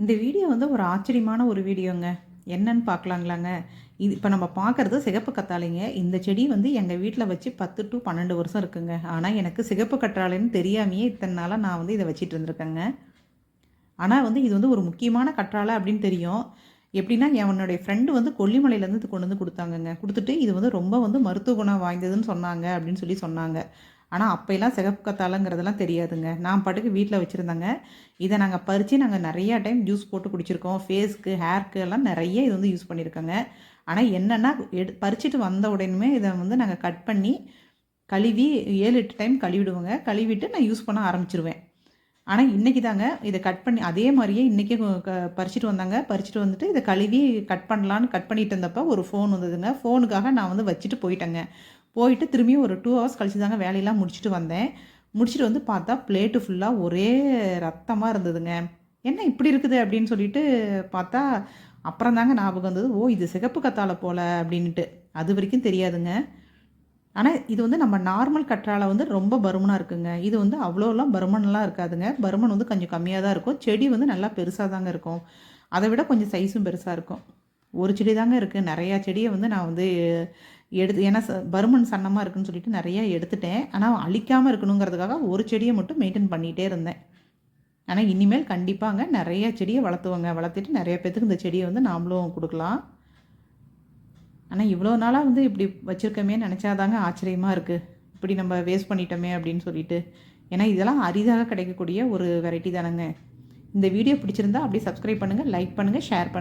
இந்த வீடியோ வந்து ஒரு ஆச்சரியமான ஒரு வீடியோங்க. என்னன்னு பார்க்கலாங்களாங்க? இது இப்போ நம்ம பார்க்குறது சிகப்பு கத்தாழைங்க. இந்த செடி வந்து எங்கள் வீட்டில் வச்சு 10 to 12 வருஷம் இருக்குங்க. ஆனால் எனக்கு சிகப்பு கற்றாழைன்னு தெரியாமையே இத்தனை நாளாக நான் வந்து இதை வச்சிட்டு இருந்திருக்கேங்க. ஆனால் வந்து இது வந்து ஒரு முக்கியமான கற்றாழை அப்படின்னு தெரியும். எப்படின்னா என்னுடைய ஃப்ரெண்டு வந்து கொல்லிமலையிலேருந்து இது கொண்டு வந்து கொடுத்தாங்கங்க. கொடுத்துட்டு இது வந்து ரொம்ப வந்து மருத்துவ குணம் வாய்ந்ததுன்னு சொன்னாங்க அப்படின்னு சொன்னாங்க. ஆனால் அப்போலாம் சிகப்பு கத்தாழைங்கிறதெல்லாம் தெரியாதுங்க. நான் பாட்டுக்கு வீட்டில் வச்சுருந்தேங்க. இதை நாங்கள் பறித்து நாங்கள் நிறையா டைம் ஜூஸ் போட்டு குடிச்சிருக்கோம். ஃபேஸ்க்கு, ஹேர்க்கு எல்லாம் நிறைய இது வந்து யூஸ் பண்ணியிருக்கோங்க. ஆனால் என்னென்னா பறிச்சுட்டு வந்த உடனே இதை வந்து நாங்கள் கட் பண்ணி கழுவி 7-8 டைம் கழுவிடுவோங்க. கழுவிட்டு நான் யூஸ் பண்ண ஆரம்பிச்சிருவேன். ஆனால் இன்றைக்கி தாங்க இதை கட் பண்ணி அதே மாதிரியே இன்றைக்கே பறிச்சுட்டு வந்தாங்க. பறிச்சுட்டு வந்துட்டு இதை கழுவி கட் பண்ணலான்னு கட் பண்ணிட்டு இருந்தப்போ ஒரு ஃபோன் வந்ததுங்க. ஃபோனுக்காக நான் வந்து வச்சுட்டு போயிட்டேங்க. போயிட்டு திரும்பியும் ஒரு 2 ஹவர்ஸ் கழிச்சு தாங்க வேலையெல்லாம் முடிச்சுட்டு வந்தேன். முடிச்சுட்டு வந்து பார்த்தா பிளேட்டு ஃபுல்லாக ஒரே ரத்தமாக இருந்ததுங்க. என்ன இப்படி இருக்குது அப்படின்னு சொல்லிட்டு பார்த்தா அப்புறம் தாங்க ஞாபகம் வந்தது. ஓ, இது சிகப்பு கத்தாழை போல் அப்படின்ட்டு. அது வரைக்கும் தெரியாதுங்க. ஆனால் இது வந்து நம்ம நார்மல் கற்றாழை வந்து ரொம்ப பருமனாக இருக்குங்க. இது வந்து அவ்வளோலாம் பருமனெலாம் இருக்காதுங்க. பருமன் வந்து கொஞ்சம் கம்மியாக தான் இருக்கும். செடி வந்து நல்லா பெருசாக தாங்க இருக்கும். அதை விட கொஞ்சம் சைஸும் பெருசாக இருக்கும். ஒரு செடி தாங்க இருக்குது. நிறையா செடியை வந்து நான் வந்து எடுத்து ஏன்னா பருமன் சன்னமாக இருக்குன்னு சொல்லிட்டு நிறையா எடுத்துட்டேன். ஆனால் அழிக்காமல் இருக்கணுங்கிறதுக்காக ஒரு செடியை மட்டும் மெயின்டைன் பண்ணிகிட்டே இருந்தேன். ஆனால் இனிமேல் கண்டிப்பாங்க நிறைய செடியை வளர்த்துவோங்க. வளர்த்துட்டு நிறைய பேத்துக்கு இந்த செடியை வந்து நாமளும் கொடுக்கலாம். ஆனால் இவ்வளோ நாளாக வந்து இப்படி வச்சுருக்கமே நினச்சாதாங்க ஆச்சரியமாக இருக்குது. இப்படி நம்ம வேஸ்ட் பண்ணிட்டோமே அப்படின்னு சொல்லிட்டு. ஏன்னா இதெல்லாம் அரிதாக கிடைக்கக்கூடிய ஒரு வெரைட்டி தானேங்க. இந்த வீடியோ பிடிச்சிருந்தா அப்படியே சப்ஸ்கிரைப் பண்ணுங்கள், லைக் பண்ணுங்கள், ஷேர் பண்ணுங்கள்.